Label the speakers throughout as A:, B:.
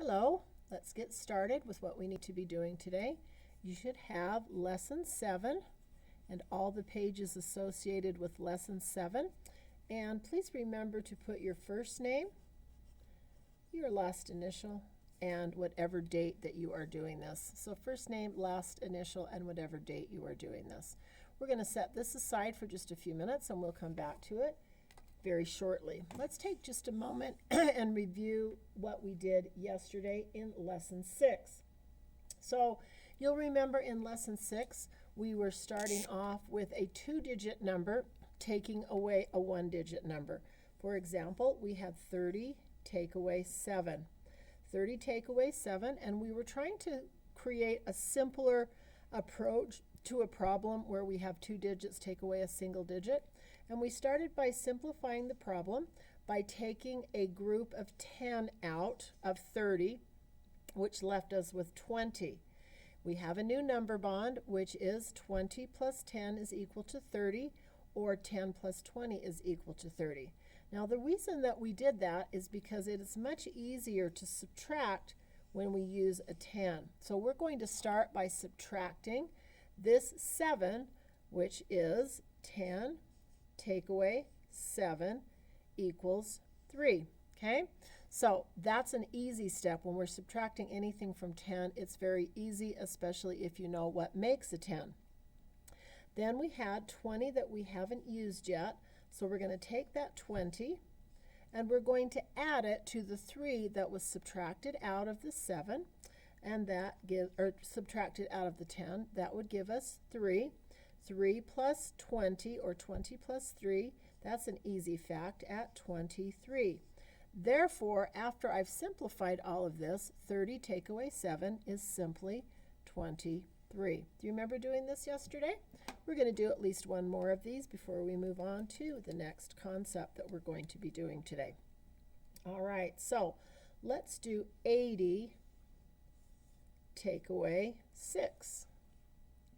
A: Hello, let's get started with what we need to be doing today. You should have Lesson 7 and all the pages associated with Lesson 7. And please remember to put your first name, your last initial, and whatever date that you are doing this. So first name, last initial, and whatever date you are doing this. We're going to set this aside for just a few minutes and we'll come back to it very shortly. Let's take just a moment and review what we did yesterday in Lesson 6. So you'll remember in Lesson 6 we were starting off with a 2-digit number taking away a 1-digit number. For example, we had 30 take away 7. 30 take away 7, and we were trying to create a simpler approach to a problem where we have 2 digits take away a single digit. And we started by simplifying the problem by taking a group of 10 out of 30, which left us with 20. We have a new number bond, which is 20 plus 10 is equal to 30, or 10 plus 20 is equal to 30. Now the reason that we did that is because it is much easier to subtract when we use a 10. So we're going to start by subtracting this 7, which is 10 take away 7 equals 3. Okay, so that's an easy step. When we're subtracting anything from 10, it's very easy, especially if you know what makes a 10. Then we had 20 that we haven't used yet, so we're going to take that 20 and we're going to add it to the 3 that was subtracted out of the 7, and subtracted out of the 10. That would give us 3. 3 plus 20, or 20 plus 3, that's an easy fact, at 23. Therefore, after I've simplified all of this, 30 take away 7 is simply 23. Do you remember doing this yesterday? We're going to do at least one more of these before we move on to the next concept that we're going to be doing today. All right, so let's do 80 take away 6.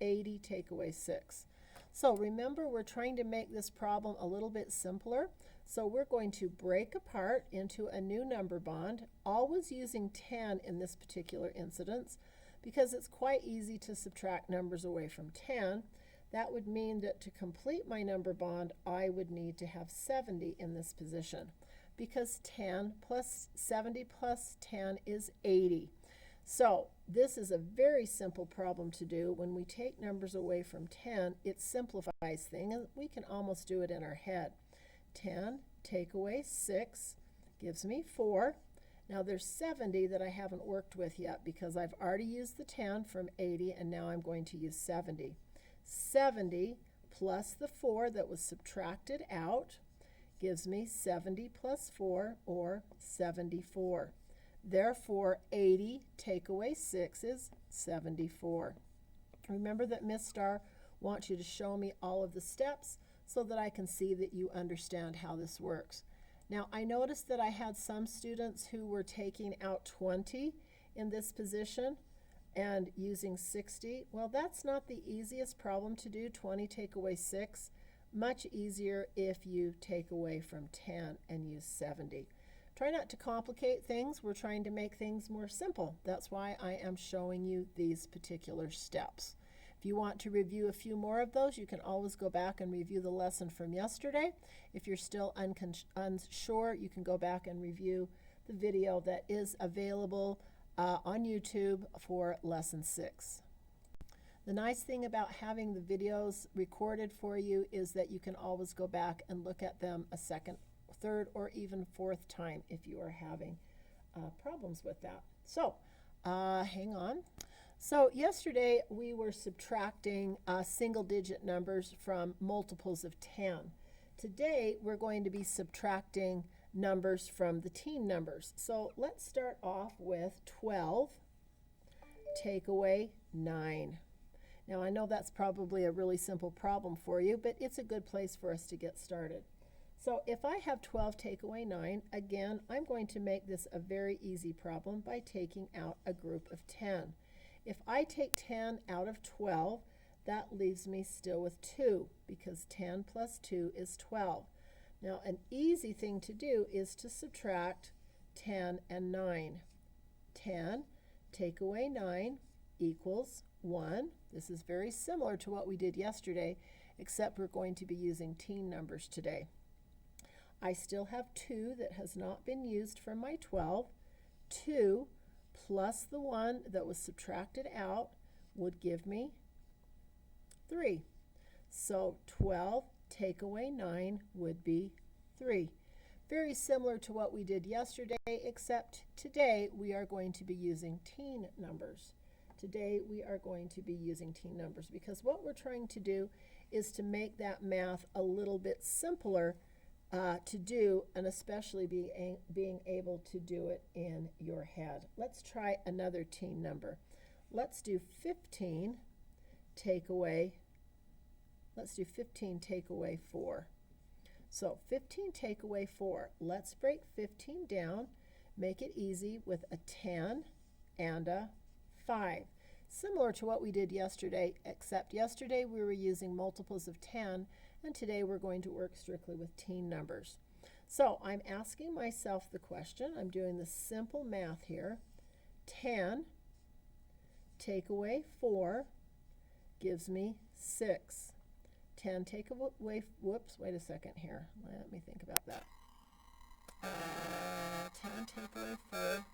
A: 80 take away 6. So remember, we're trying to make this problem a little bit simpler. So we're going to break apart into a new number bond, always using 10 in this particular incidence, because it's quite easy to subtract numbers away from 10. That would mean that to complete my number bond, I would need to have 70 in this position, because 10 plus 70 plus 10 is 80. So this is a very simple problem to do. When we take numbers away from 10, it simplifies things, and we can almost do it in our head. 10 take away 6 gives me 4. Now there's 70 that I haven't worked with yet because I've already used the 10 from 80, and now I'm going to use 70. 70 plus the 4 that was subtracted out gives me 70 plus 4, or 74. Therefore, 80 take away 6 is 74. Remember that Miss Star wants you to show me all of the steps so that I can see that you understand how this works. Now, I noticed that I had some students who were taking out 20 in this position and using 60. Well, that's not the easiest problem to do, 20 take away 6. Much easier if you take away from 10 and use 70. Try not to complicate things. We're trying to make things more simple. That's why I am showing you these particular steps. If you want to review a few more of those, you can always go back and review the lesson from yesterday. If you're still unsure, you can go back and review the video that is available on YouTube for Lesson 6. The nice thing about having the videos recorded for you is that you can always go back and look at them a second, third, or even fourth time if you are having problems with that. So hang on. So yesterday we were subtracting single-digit numbers from multiples of 10. Today we're going to be subtracting numbers from the teen numbers. So let's start off with 12 take away 9. Now I know that's probably a really simple problem for you, but it's a good place for us to get started. So if I have 12 take away 9, again, I'm going to make this a very easy problem by taking out a group of 10. If I take 10 out of 12, that leaves me still with 2, because 10 plus 2 is 12. Now, an easy thing to do is to subtract 10 and 9. 10 take away 9 equals 1. This is very similar to what we did yesterday, except we're going to be using teen numbers today. I still have 2 that has not been used from my 12. 2 plus the 1 that was subtracted out would give me 3. So 12 take away 9 would be 3. Very similar to what we did yesterday, except today we are going to be using teen numbers. Today we are going to be using teen numbers because what we're trying to do is to make that math a little bit simpler to do, and especially being able to do it in your head. Let's try another teen number. Let's do 15 take away 4. So 15 take away 4. Let's break 15 down, make it easy with a 10 and a 5. Similar to what we did yesterday, except yesterday we were using multiples of 10, and today we're going to work strictly with teen numbers. So I'm asking myself the question, I'm doing the simple math here. 10 take away 4 gives me 6. 10 take away, whoops, wait a second here. Let me think about that. 10 take away 4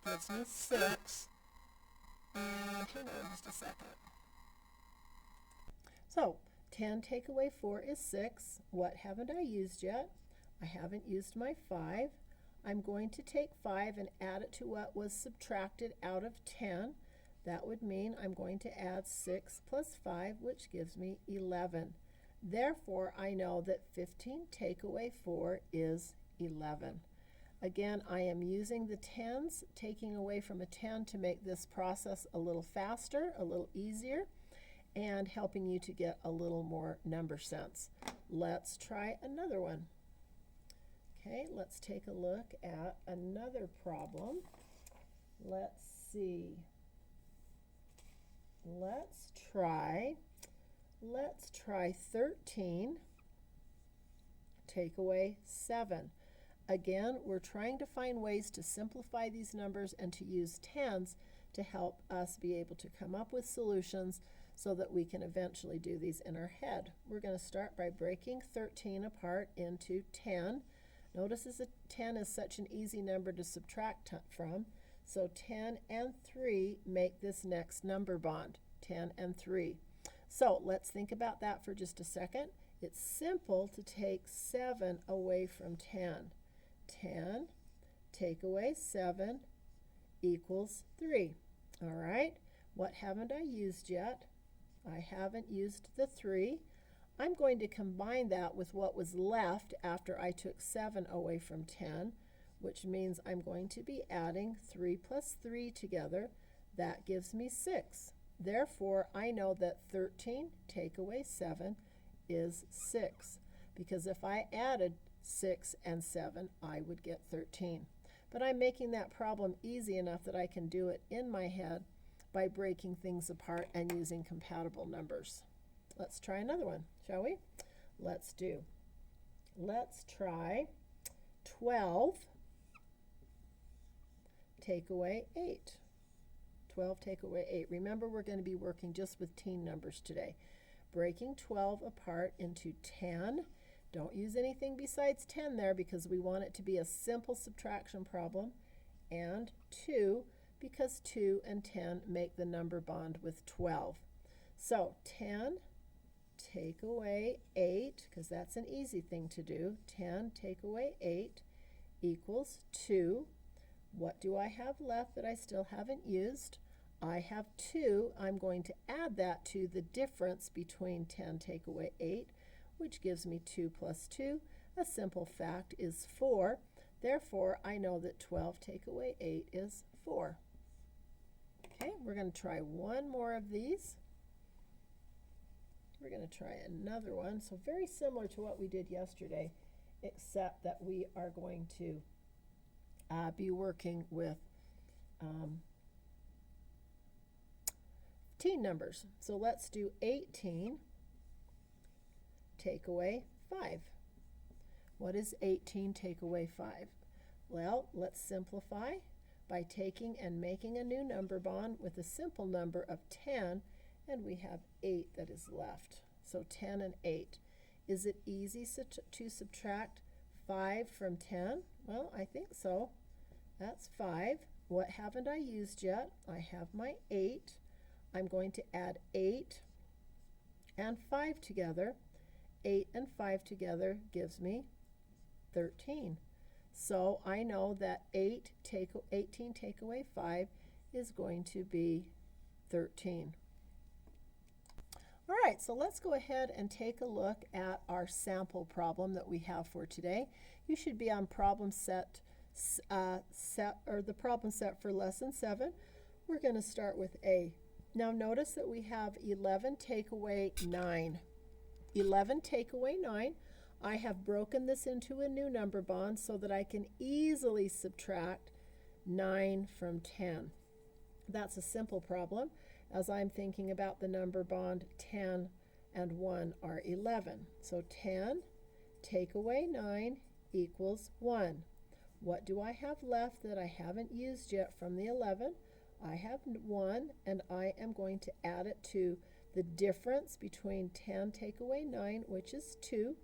A: gives me 6. And hang on just a second. So 10 take away 4 is 6. What haven't I used yet? I haven't used my 5. I'm going to take 5 and add it to what was subtracted out of 10. That would mean I'm going to add 6 plus 5, which gives me 11. Therefore, I know that 15 take away 4 is 11. Again, I am using the tens, taking away from a 10 to make this process a little faster, a little easier, and helping you to get a little more number sense. Let's try another one. Okay, let's take a look at another problem. Let's see. Let's try 13 take away 7. Again, we're trying to find ways to simplify these numbers and to use tens to help us be able to come up with solutions so that we can eventually do these in our head. We're going to start by breaking 13 apart into 10. Notice as a 10 is such an easy number to subtract from. So 10 and 3 make this next number bond, 10 and 3. So let's think about that for just a second. It's simple to take 7 away from 10. 10 take away 7 equals 3. All right, what haven't I used yet? I haven't used the 3. I'm going to combine that with what was left after I took 7 away from 10, which means I'm going to be adding 3 plus 3 together. That gives me 6. Therefore, I know that 13 take away 7 is 6, because if I added 6 and 7, I would get 13. But I'm making that problem easy enough that I can do it in my head by breaking things apart and using compatible numbers. Let's try another one, shall we? Let's try 12 take away 8. 12 take away 8. Remember, we're going to be working just with teen numbers today. Breaking 12 apart into 10. Don't use anything besides 10 there because we want it to be a simple subtraction problem. And 2, because 2 and 10 make the number bond with 12. So 10 take away 8, because that's an easy thing to do. 10 take away 8 equals 2. What do I have left that I still haven't used? I have 2. I'm going to add that to the difference between 10 take away 8, which gives me 2 plus 2. A simple fact is 4. Therefore, I know that 12 take away 8 is 4. Okay, we're going to try one more of these. We're going to try another one. So very similar to what we did yesterday, except that we are going to be working with teen numbers. So let's do 18 take away 5. What is 18 take away 5? Well, let's simplify. by taking and making a new number bond with a simple number of 10, and we have 8 that is left. So 10 and 8. Is it easy to subtract 5 from 10? Well, I think so. That's 5. What haven't I used yet? I have my 8. I'm going to add 8 and 5 together. 8 and 5 together gives me 13. So I know that 18 take away 5 is going to be 13. All right, so let's go ahead and take a look at our sample problem that we have for today. You should be on problem set the problem set for lesson 7. We're going to start with A. Now notice that we have 11 take away 9. 11 take away 9. I have broken this into a new number bond so that I can easily subtract 9 from 10. That's a simple problem, as I'm thinking about the number bond 10 and 1 are 11. So 10 take away 9 equals 1. What do I have left that I haven't used yet from the 11? I have 1, and I am going to add it to the difference between 10 take away 9, which is 2.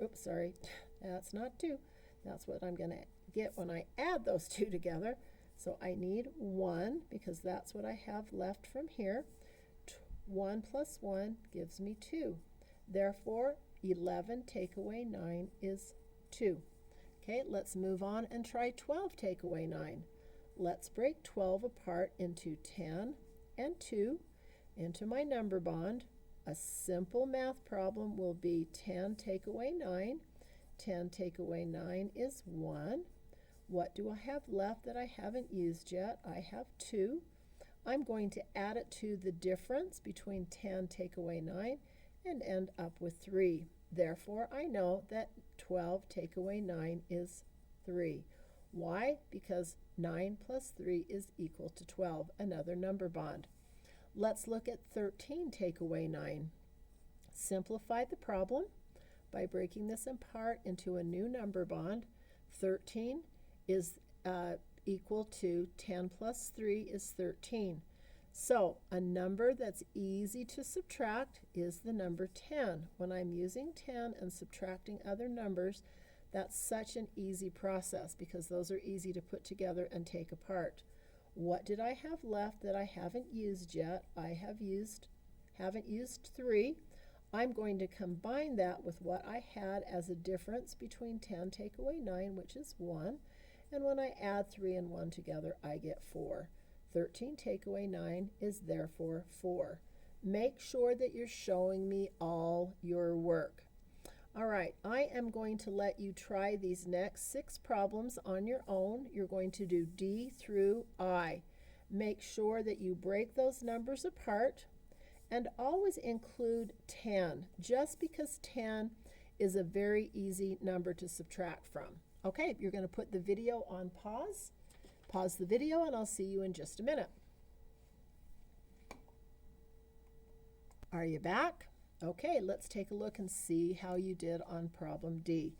A: Oops, sorry, that's not 2. That's what I'm going to get when I add those two together. So I need 1 because that's what I have left from here. 1 plus 1 gives me 2. Therefore, 11 take away 9 is 2. Okay, let's move on and try 12 take away 9. Let's break 12 apart into 10 and 2 into my number bond. A simple math problem will be 10 take away 9. 10 take away 9 is 1. What do I have left that I haven't used yet? I have 2. I'm going to add it to the difference between 10 take away 9 and end up with 3. Therefore, I know that 12 take away 9 is 3. Why? Because 9 plus 3 is equal to 12, another number bond. Let's look at 13 take away 9. Simplify the problem by breaking this apart into a new number bond. 13 is equal to 10 plus 3 is 13. So a number that's easy to subtract is the number 10. When I'm using 10 and subtracting other numbers, that's such an easy process because those are easy to put together and take apart. What did I have left that I haven't used yet? I haven't used 3. I'm going to combine that with what I had as a difference between 10 take away 9, which is 1. And when I add 3 and 1 together, I get 4. 13 take away 9 is therefore 4. Make sure that you're showing me all your work. All right, I am going to let you try these next 6 problems on your own. You're going to do D through I. Make sure that you break those numbers apart and always include 10, just because 10 is a very easy number to subtract from. Okay, you're going to put the video on pause. Pause the video and I'll see you in just a minute. Are you back? Okay, let's take a look and see how you did on problem D.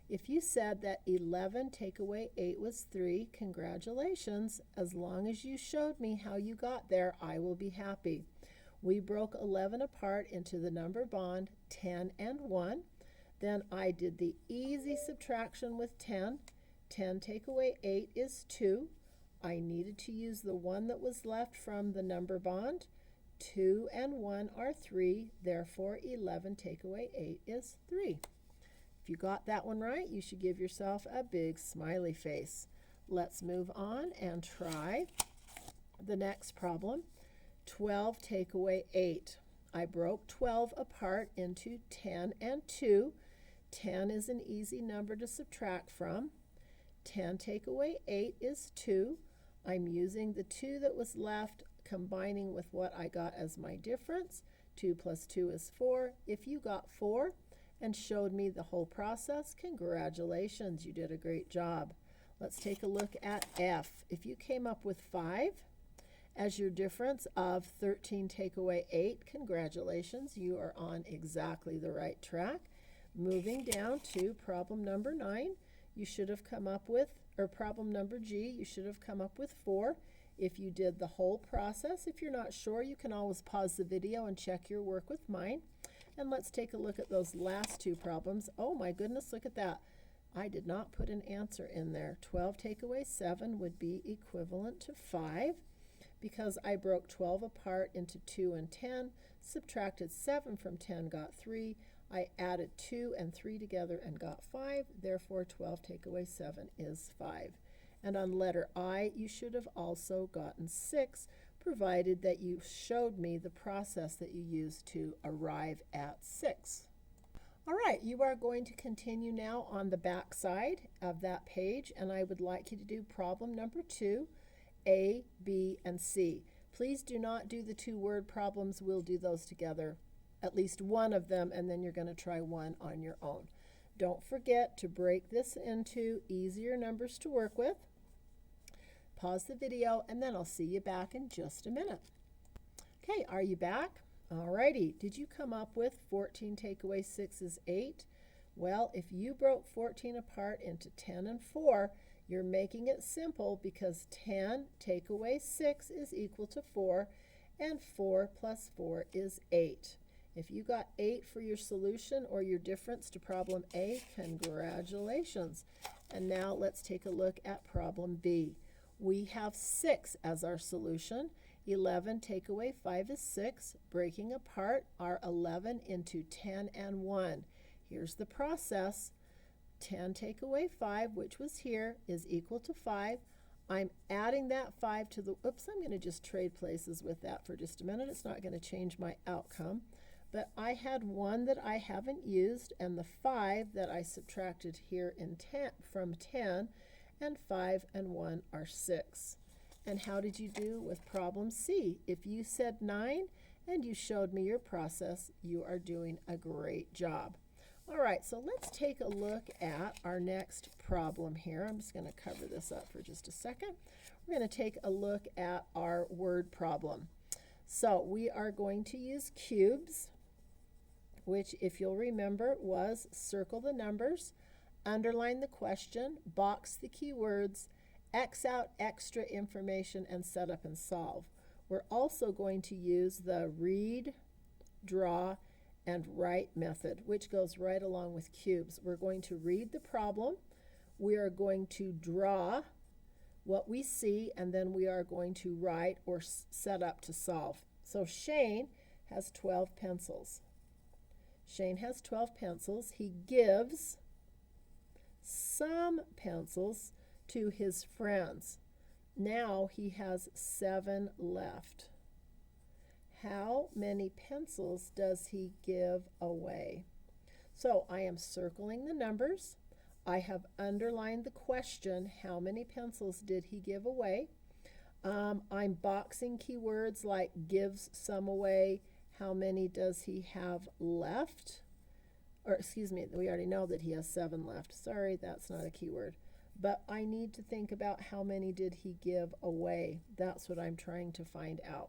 A: If you said that 11 take away 8 was 3, congratulations. As long as you showed me how you got there, I will be happy. We broke 11 apart into the number bond 10 and 1. Then I did the easy subtraction with 10. 10 take away 8 is 2. I needed to use the 1 that was left from the number bond. 2 and 1 are 3, therefore 11 take away 8 is 3. If you got that one right, you should give yourself a big smiley face. Let's move on and try the next problem. 12 take away 8. I broke 12 apart into 10 and 2. 10 is an easy number to subtract from. 10 take away 8 is 2. I'm using the 2 that was left, combining with what I got as my difference. 2 plus 2 is 4. If you got 4 and showed me the whole process, congratulations, you did a great job. Let's take a look at F. If you came up with 5 as your difference of 13 take away 8, congratulations, you are on exactly the right track. Moving down to problem number 9, you should have come up with or problem number G, you should have come up with 4 if you did the whole process. If you're not sure, you can always pause the video and check your work with mine. And let's take a look at those last 2 problems. Oh my goodness, look at that. I did not put an answer in there. 12 take away 7 would be equivalent to 5 because I broke 12 apart into 2 and 10, subtracted 7 from 10, got 3. I added 2 and 3 together and got 5. Therefore, 12 take away 7 is 5. And on letter I, you should have also gotten 6, provided that you showed me the process that you used to arrive at 6. All right, you are going to continue now on the back side of that page, and I would like you to do problem number 2, A, B, and C. Please do not do the 2-word problems. We'll do those together, at least one of them, and then you're going to try one on your own. Don't forget to break this into easier numbers to work with. Pause the video, and then I'll see you back in just a minute. Okay, are you back? Alrighty, did you come up with 14 take away 6 is 8? Well, if you broke 14 apart into 10 and 4, you're making it simple because 10 take away 6 is equal to 4, and 4 plus 4 is 8. If you got 8 for your solution or your difference to problem A, congratulations. And now let's take a look at problem B. We have 6 as our solution. 11 take away 5 is 6, breaking apart our 11 into 10 and 1. Here's the process. 10 take away 5, which was here, is equal to 5. I'm adding that 5 to the, oops, I'm going to just trade places with that for just a minute. It's not going to change my outcome. But I had 1 that I haven't used, and the 5 that I subtracted here in 10, from 10, and 5 and 1 are 6. And how did you do with problem C? If you said 9 and you showed me your process, you are doing a great job. All right, so let's take a look at our next problem here. I'm just going to cover this up for just a second. We're going to take a look at our word problem. So we are going to use cubes, which, if you'll remember, was circle the numbers, underline the question, box the keywords, X out extra information, and set up and solve. We're also going to use the read, draw, and write method, which goes right along with cubes. We're going to read the problem, we are going to draw what we see, and then we are going to write or set up to solve. So Shane has 12 pencils. Shane has 12 pencils. He gives some pencils to his friends. Now he has 7 left. How many pencils does he give away? So I am circling the numbers. I have underlined the question, how many pencils did he give away? I'm boxing keywords like gives some away, how many does he have left? Or excuse me, we already know that he has 7 left. Sorry, that's not a keyword. But I need to think about how many did he give away. That's what I'm trying to find out.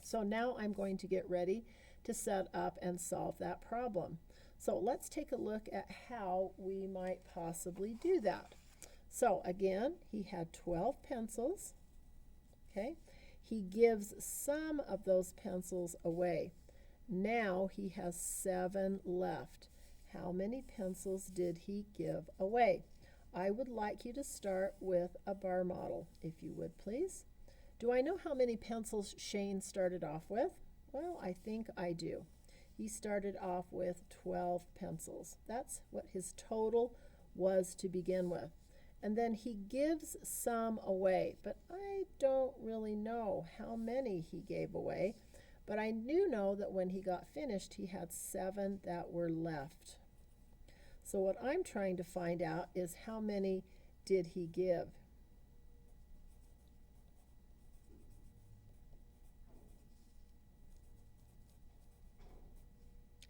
A: So now I'm going to get ready to set up and solve that problem. So let's take a look at how we might possibly do that. So again, he had 12 pencils. Okay, he gives some of those pencils away. Now he has 7 left. How many pencils did he give away? I would like you to start with a bar model, if you would please. Do I know how many pencils Shane started off with? Well, I think I do. He started off with 12 pencils. That's what his total was to begin with. And then he gives some away, but I don't really know how many he gave away. But I do know that when he got finished, he had 7 that were left. So what I'm trying to find out is how many did he give?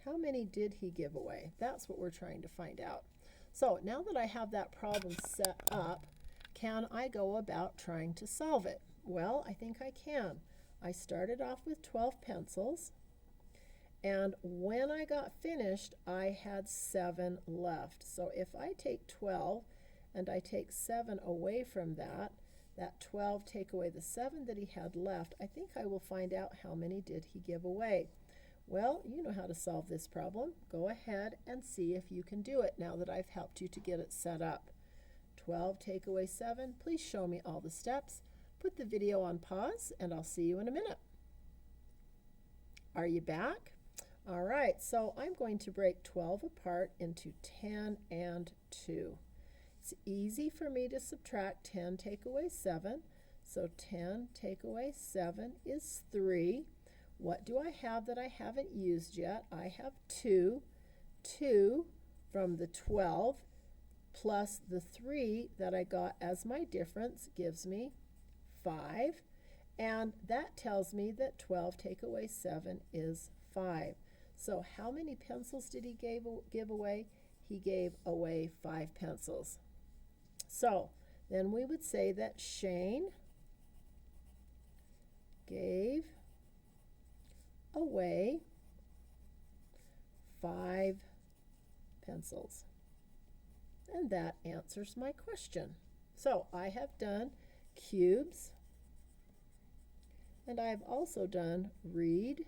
A: How many did he give away? That's what we're trying to find out. So now that I have that problem set up, can I go about trying to solve it? Well, I think I can. I started off with 12 pencils, and when I got finished, I had 7 left. So if I take 12 and I take 7 away from that, that 12 take away the 7 that he had left, I think I will find out how many did he give away. Well, you know how to solve this problem. Go ahead and see if you can do it now that I've helped you to get it set up. 12 take away 7. Please show me all the steps. Put the video on pause, and I'll see you in a minute. Are you back? All right, so I'm going to break 12 apart into 10 and 2. It's easy for me to subtract 10 take away 7. So 10 take away 7 is 3. What do I have that I haven't used yet? I have 2. 2 from the 12 plus the 3 that I got as my difference gives me 5. And that tells me that 12 take away 7 is 5. So how many pencils did he give away? He gave away 5 pencils. So then we would say that Shane gave away 5 pencils. And that answers my question. So I have done cubes, and I have also done read,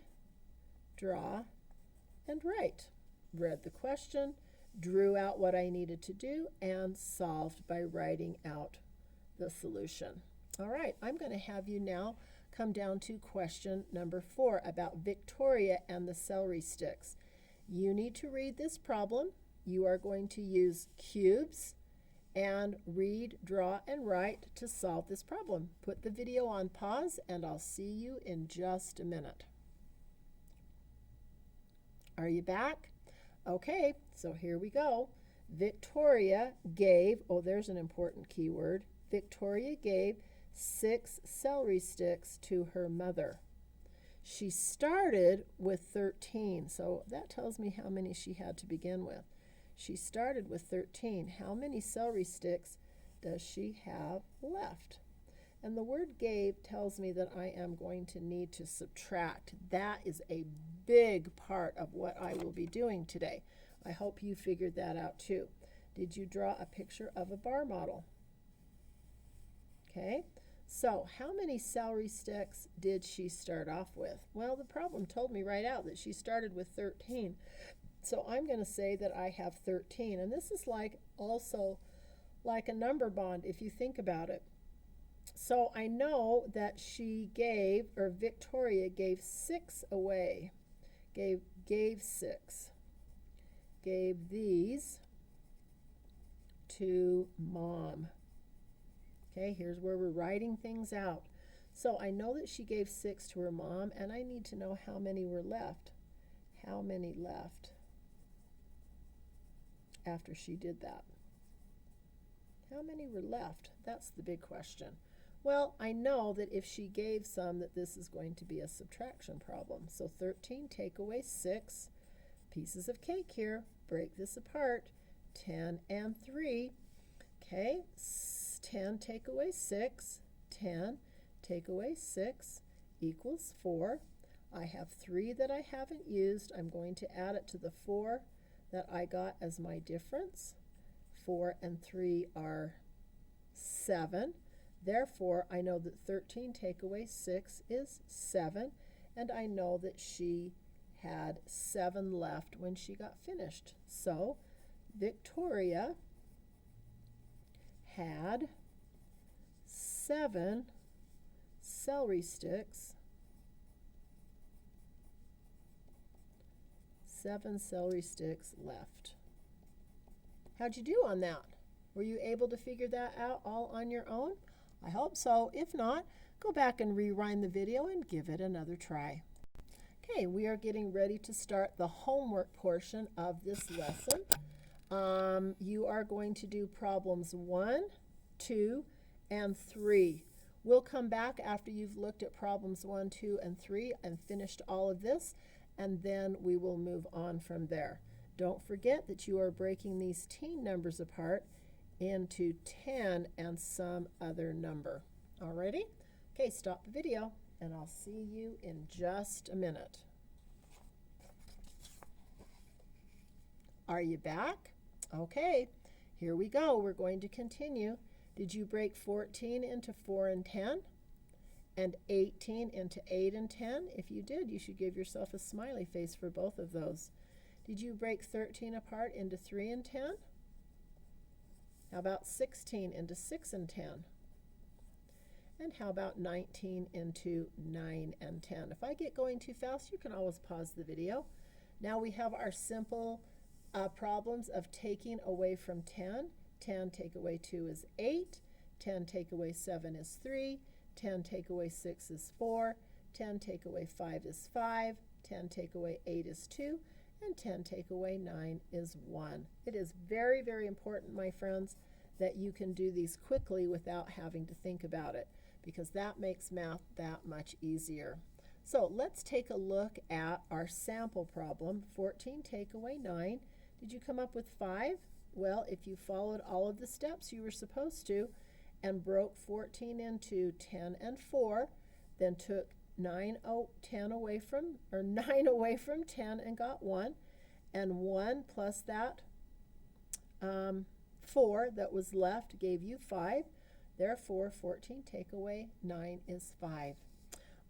A: draw, and write. Read the question, drew out what I needed to do, and solved by writing out the solution. All right, I'm going to have you now come down to question number 4 about Victoria and the celery sticks. You need to read this problem. You are going to use cubes and read, draw, and write to solve this problem. Put the video on pause, and I'll see you in just a minute. Are you back? Okay, so here we go. Victoria gave, oh, there's an important keyword. Victoria gave 6 celery sticks to her mother. She started with 13, so that tells me how many she had to begin with. She started with 13. How many celery sticks does she have left? And the word gave tells me that I am going to need to subtract. That is a big part of what I will be doing today. I hope you figured that out too. Did you draw a picture of a bar model? Okay, so how many celery sticks did she start off with? Well, the problem told me right out that she started with 13. So I'm going to say that I have 13. And this is also like a number bond if you think about it. So I know that she gave, or Victoria gave 6 away. Gave 6. Gave these to Mom. Okay, here's where we're writing things out. So I know that she gave 6 to her mom, and I need to know how many were left. How many left after she did that? How many were left? That's the big question. Well, I know that if she gave some, that this is going to be a subtraction problem. So 13 take away 6. Pieces of cake here. Break this apart. 10 and 3. Okay, 10 take away 6. 10 take away 6 equals 4. I have 3 that I haven't used. I'm going to add it to the 4 that I got as my difference. 4 and 3 are 7. Therefore, I know that 13 take away 6 is 7, and I know that she had 7 left when she got finished. So, Victoria had 7 celery sticks. 7 celery sticks left. How'd you do on that? Were you able to figure that out all on your own? I hope so. If not, go back and rewind the video and give it another try. Okay, we are getting ready to start the homework portion of this lesson. You are going to do problems 1, 2, and 3. We'll come back after you've looked at problems 1, 2, and 3 and finished all of this, and then we will move on from there. Don't forget that you are breaking these teen numbers apart into 10 and some other number. Alrighty? Okay, stop the video, and I'll see you in just a minute. Are you back? Okay, Here we go. We're going to continue. Did you break 14 into 4 and 10? And 18 into 8 and 10? If you did, you should give yourself a smiley face for both of those. Did you break 13 apart into 3 and 10? How about 16 into 6 and 10? And how about 19 into 9 and 10? If I get going too fast, you can always pause the video. Now we have our simple problems of taking away from 10. 10 take away 2 is 8. 10 take away 7 is 3. 10 take away 6 is 4. 10 take away 5 is 5. 10 take away 8 is 2. And 10 take away 9 is 1. It is very, very important, my friends, that you can do these quickly without having to think about it, because that makes math that much easier. So let's take a look at our sample problem. 14 take away 9. Did you come up with 5? Well, if you followed all of the steps you were supposed to and broke 14 into 10 and 4, then took 9 away from 10 and got 1, and 1 plus that 4 that was left gave you 5. Therefore, 14 take away 9 is 5.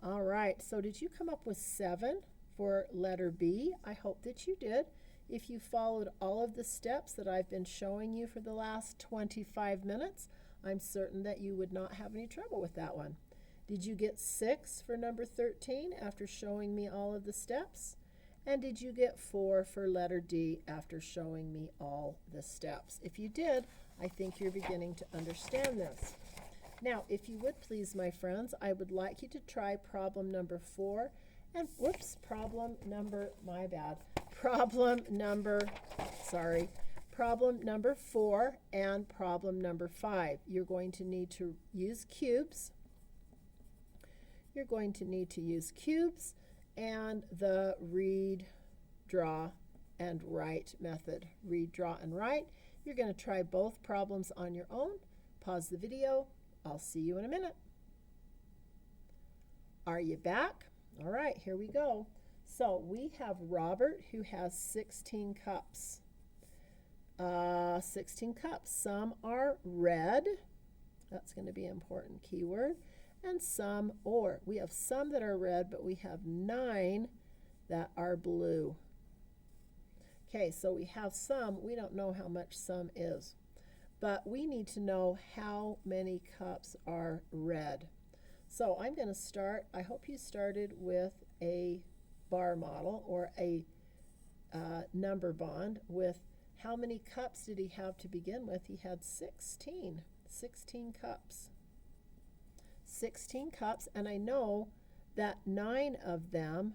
A: All right, so did you come up with 7 for letter B? I hope that you did. If you followed all of the steps that I've been showing you for the last 25 minutes, I'm certain that you would not have any trouble with that one. Did you get 6 for number 13 after showing me all of the steps? And did you get 4 for letter D after showing me all the steps? If you did, I think you're beginning to understand this. Now, if you would please, my friends, I would like you to try problem number 4 and, problem number 4 and problem number 5. You're going to need to use cubes. You're going to need to use cubes and the read, draw, and write method. Read, draw, and write. You're going to try both problems on your own. Pause the video. I'll see you in a minute. Are you back? All right, here we go. So we have Robert who has 16 cups. 16 cups. Some are red. That's going to be an important keyword. And some, or we have some that are red, but we have 9 that are blue. Okay, so we have some. We don't know how much some is, but we need to know how many cups are red. So I'm going to start. I hope you started with a bar model or a number bond with how many cups did he have to begin with? He had 16 cups. 16 cups, and I know that 9 of them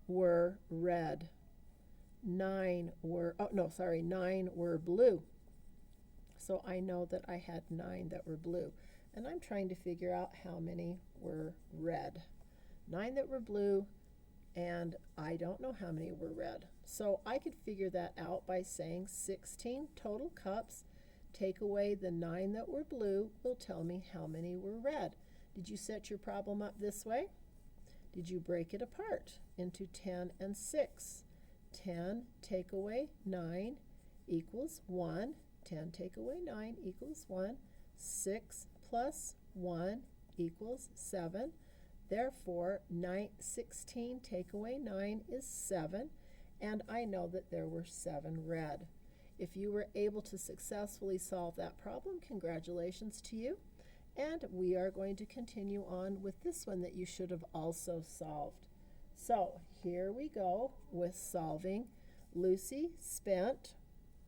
A: were red. 9 were blue. So I know that I had 9 that were blue. And I'm trying to figure out how many were red. 9 that were blue, and I don't know how many were red. So I could figure that out by saying 16 total cups, take away the 9 that were blue, will tell me how many were red. Did you set your problem up this way? Did you break it apart into 10 and 6? 10 take away 9 equals 1. 10 take away 9 equals 1. 6 plus 1 equals 7. Therefore, 16 take away 9 is 7. And I know that there were 7 red. If you were able to successfully solve that problem, congratulations to you. And we are going to continue on with this one that you should have also solved. So here we go with solving. Lucy spent,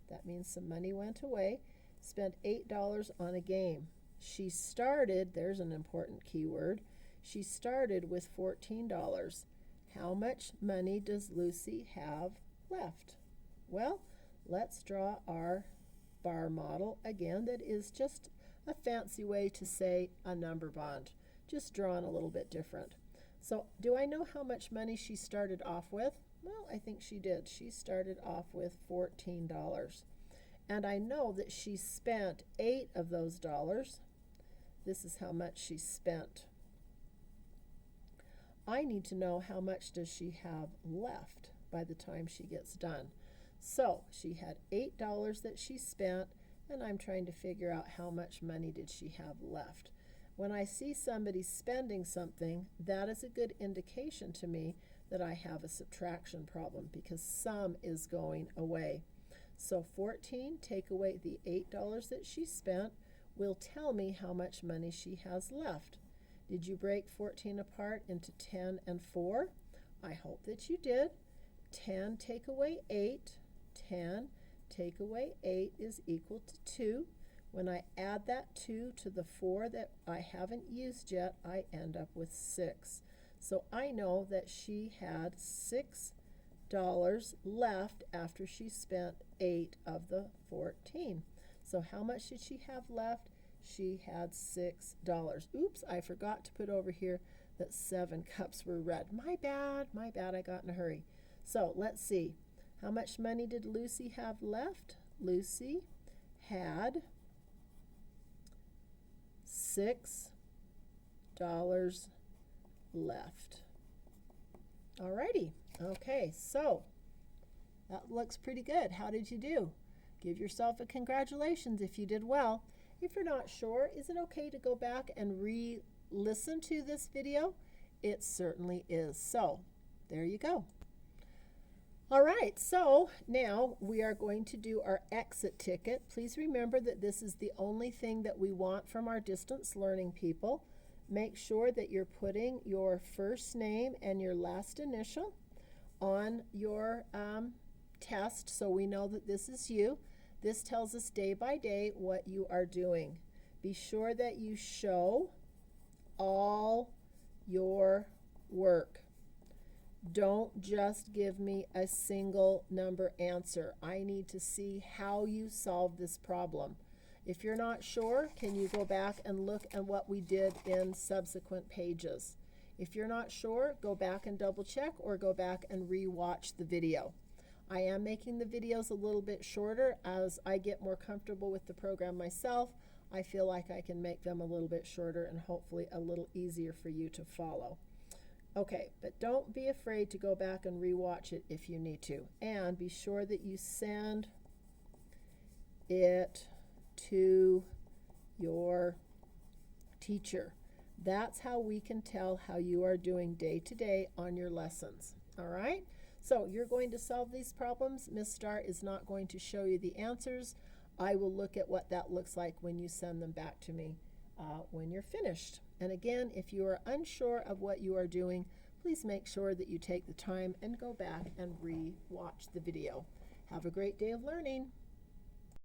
A: that means some money went away, spent $8 on a game. She started, there's an important keyword, she started with $14. How much money does Lucy have left? Well, let's draw our bar model again. That is just a fancy way to say a number bond, just drawn a little bit different. So do I know how much money she started off with? Well, I think she did. She started off with $14. And I know that she spent 8 of those dollars. This is how much she spent. I need to know how much does she have left by the time she gets done. So she had $8 that she spent, and I'm trying to figure out how much money did she have left. When I see somebody spending something, that is a good indication to me that I have a subtraction problem because some is going away. So 14, take away the $8 that she spent, will tell me how much money she has left. Did you break 14 apart into 10 and 4? I hope that you did. 10 take away 8. 10 take away 8 is equal to 2. When I add that 2 to the 4 that I haven't used yet, I end up with 6. So I know that she had $6 left after she spent 8 of the 14. So how much did she have left? She had $6. Oops, I forgot to put over here that 7 cups were red. My bad, I got in a hurry. So let's see. How much money did Lucy have left? Lucy had $6 left. Alrighty, okay, so that looks pretty good. How did you do? Give yourself a congratulations if you did well. If you're not sure, is it okay to go back and re-listen to this video? It certainly is. So, there you go. All right, so now we are going to do our exit ticket. Please remember that this is the only thing that we want from our distance learning people. Make sure that you're putting your first name and your last initial on your test so we know that this is you. This tells us day by day what you are doing. Be sure that you show all your work. Don't just give me a single number answer. I need to see how you solve this problem. If you're not sure, can you go back and look at what we did in subsequent pages? If you're not sure, go back and double check or go back and re-watch the video. I am making the videos a little bit shorter as I get more comfortable with the program myself. I feel like I can make them a little bit shorter and hopefully a little easier for you to follow. Okay, but don't be afraid to go back and re-watch it if you need to. And be sure that you send it to your teacher. That's how we can tell how you are doing day to day on your lessons. All right? So you're going to solve these problems. Miss Starr is not going to show you the answers. I will look at what that looks like when you send them back to me when you're finished. And again, if you are unsure of what you are doing, please make sure that you take the time and go back and re-watch the video. Have a great day of learning.